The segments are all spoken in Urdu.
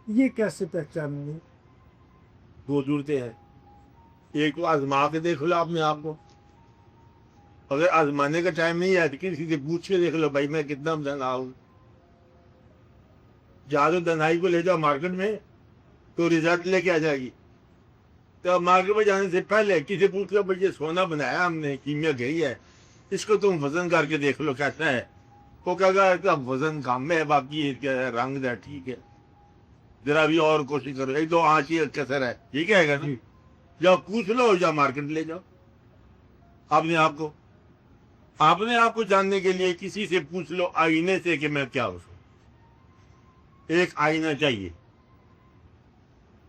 یہ کیسے پہچانیں گے؟ دو صورتیں ہیں. ایک تو آزما کے دیکھ لو اپنے آپ کو. اگر آزمانے کا ٹائم نہیں ہے تو کسی سے پوچھ کے دیکھ لو بھائی میں کتنا دنا ہوں. جادو دنائی کو لے جاؤ مارکیٹ میں تو ریزلٹ لے کے آ جائے گی. تو مارکیٹ میں جانے سے پہلے کسی پوچھ لو بھائی یہ سونا بنایا ہم نے کیمیا گئی ہے اس کو تم وزن کر کے دیکھ لو کیسا ہے. وہ کہے گا اس کا وزن کم ہے باقی اس کا رنگ ہے ٹھیک ہے ذرا بھی اور کوشش کرو ایک دو آنچ ہی کسر ہے ٹھیک ہے نا. یا پوچھ لو یا مارکیٹ لے جاؤ اپنے آپ کو جاننے کے لیے کسی سے پوچھ لو آئینے سے کہ میں کیا ہوں. ایک آئینہ چاہیے.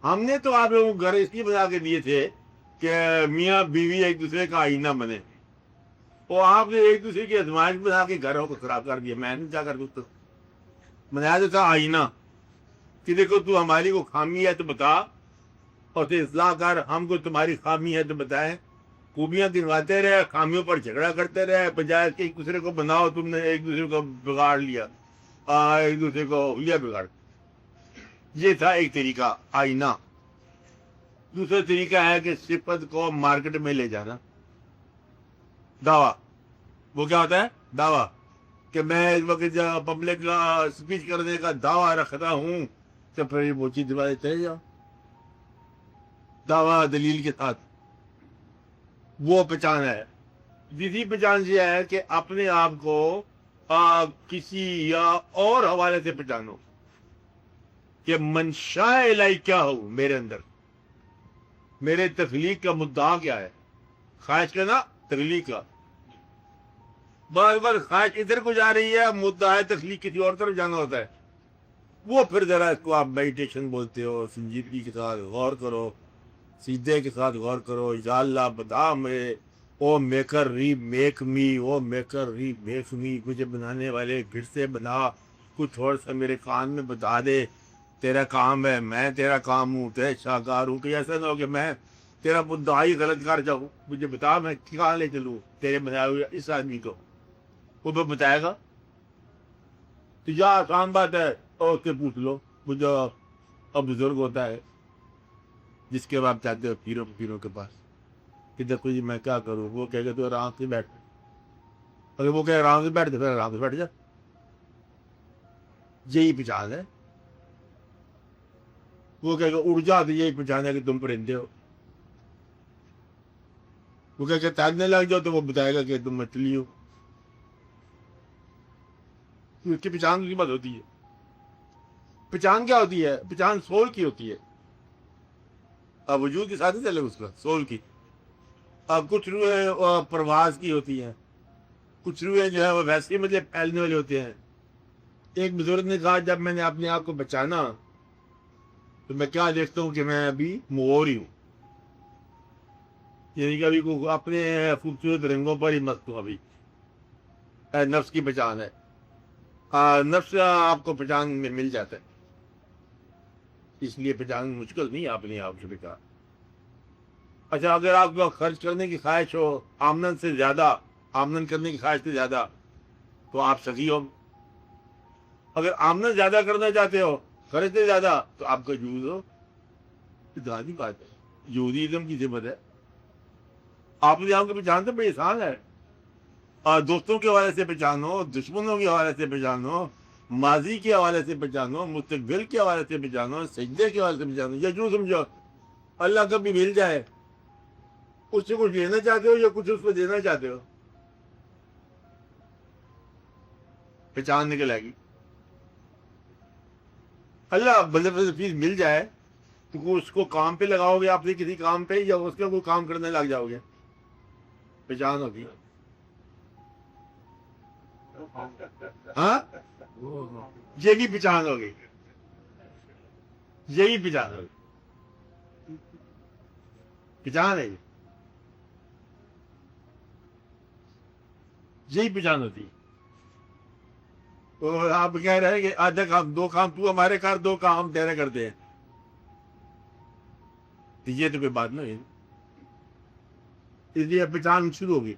ہم نے تو آپ لوگوں کو گھر اس لیے بنا کے دیے تھے کہ میاں بیوی ایک دوسرے کا آئینہ بنے. وہ آپ نے ایک دوسرے کی ازمائش بنا کے گھروں کو خراب کر دیا. میں نے کیا کر دوں بنایا تو تھا آئینہ کہ دیکھو تو ہماری کو خامی ہے تو بتا اور تو اصلاح کر ہم کو تمہاری خامی ہے تو بتائیں. خوبیاں گنواتے رہے خامیوں پر جھگڑا کرتے رہے بجائے کہ ایک دوسرے کو بناؤ. تم نے ایک دوسرے کو بگاڑ لیا ایک دوسرے کو لیا بگاڑ. یہ تھا ایک طریقہ آئینہ. دوسرا طریقہ ہے کہ صفت کو مارکیٹ میں لے جانا. دعویٰ. وہ کیا ہوتا ہے دعویٰ کہ میں اس وقت پبلک کا اسپیچ کرنے کا دعویٰ رکھتا ہوں تو پھر وہ چیز دوبارہ چلے جاؤ دعویٰ دلیل کے ساتھ. وہ پہچان ہے. دوسری پہچان یہ ہے کہ اپنے آپ کو کسی یا اور حوالے سے پہچانو کہ منشاء الہی کیا ہو میرے اندر. میرے تخلیق کا مدعا کیا ہے. خواہش کا نا تخلیق کا بار بار خواہش ادھر کو جا رہی ہے مدعا تخلیق کسی اور طرف جانا ہوتا ہے. وہ پھر ذرا اس کو آپ میڈیٹیشن بولتے ہو. سنجیدگی کے ساتھ غور کرو سیدھے کے ساتھ غور کرو. یا اللہ بتا میرے او میکر ری میک می او میکر ری میک می مجھے بنانے والے پھر سے بنا. کچھ تھوڑا سا میرے کان میں بتا دے تیرا کام ہے میں تیرا کام ہوں تیرا شاہکار ہوں. کہ ایسا نہ ہو کہ میں تیرا مدعائی غلط کر جاؤں. مجھے بتا میں کہاں لے چلوں تیرے بنائے ہوئے اس آدمی کو. وہ بھی بتائے گا. تو یا آسان بات ہے اور اس سے پوچھ لو. مجھے اب بزرگ ہوتا ہے جس کے بعد چاہتے ہو پیروں کے پاس کہ دیکھو جی میں کیا کروں. وہ کہے گا تو آرام سے بیٹھ. اگر وہ کہ آرام سے بیٹھ تو پھر آرام سے بیٹھ جا. یہی پہچان ہے. وہ کہے گا اڑ جا تو یہی پہچان ہے کہ تم پرندے ہو. وہ کہے کہ تیرنے لگ جاؤ تو وہ بتائے گا کہ تم مچھلی ہو. اس کی پہچان کی بات ہوتی ہے. پہچان کیا ہوتی ہے پہچان سول کی ہوتی ہے. اب وجود کے ساتھ ہی چلے اس کا سول کی. اب کچھ روحیں پرواز کی ہوتی ہیں کچھ روحیں جو ہے وہ ویسے ہی مطلب پھیلنے والے ہوتے ہیں. ایک بزرگ نے کہا جب میں نے اپنے آپ کو بچانا تو میں کیا دیکھتا ہوں کہ میں ابھی مغور ہی ہوں. یعنی کہ ابھی کو اپنے خوبصورت رنگوں پر ہی مست ہوں ابھی. نفس کی پہچان ہے. نفس آپ کو پہچان میں مل جاتا ہے. اس لیے پہچان مشکل نہیں اپنے آپ سے بتا. اچھا اگر آپ کو خرچ کرنے کی خواہش ہو آمدن سے زیادہ آمدن کرنے کی خواہش سے زیادہ تو آپ سخی ہو. اگر آمدن زیادہ کرنا چاہتے ہو خرچ سے زیادہ تو آپ کا جوز ہو. دادی بات ہے یہودی ازم کی صفت ہے. آپ نے آپ کو پہچانتے بڑی آسان ہے. دوستوں کے حوالے سے پہچانو دشمنوں کے حوالے سے پہچانو ماضی کے حوالے سے پہچانو مستقبل کے حوالے سے پہچانو سجدے کے حوالے سے پہچانو. یا جو سمجھو اللہ کبھی مل جائے اس سے کچھ لینا چاہتے ہو یا کچھ اس کو دینا چاہتے ہو پہچان نکل آئے گی. اللہ بلے فیس مل جائے تو اس کو کام پہ لگاؤ گے آپ نے کسی کام پہ یا اس کا کوئی کام کرنے لگ جاؤ گے پہچان ہوگی. ہاں یہی پہچان ہوگی. یہی پہچان ہوگی. پہچان ہے یہی پہچان ہوتی ہے. تو آپ کہہ رہے ہیں کہ آدھا کام دو کام تو ہمارے کر دو کام ہم تیرے کرتے ہیں. تو یہ تو کوئی بات نہیں. اس لیے پہچان شروع ہوگی.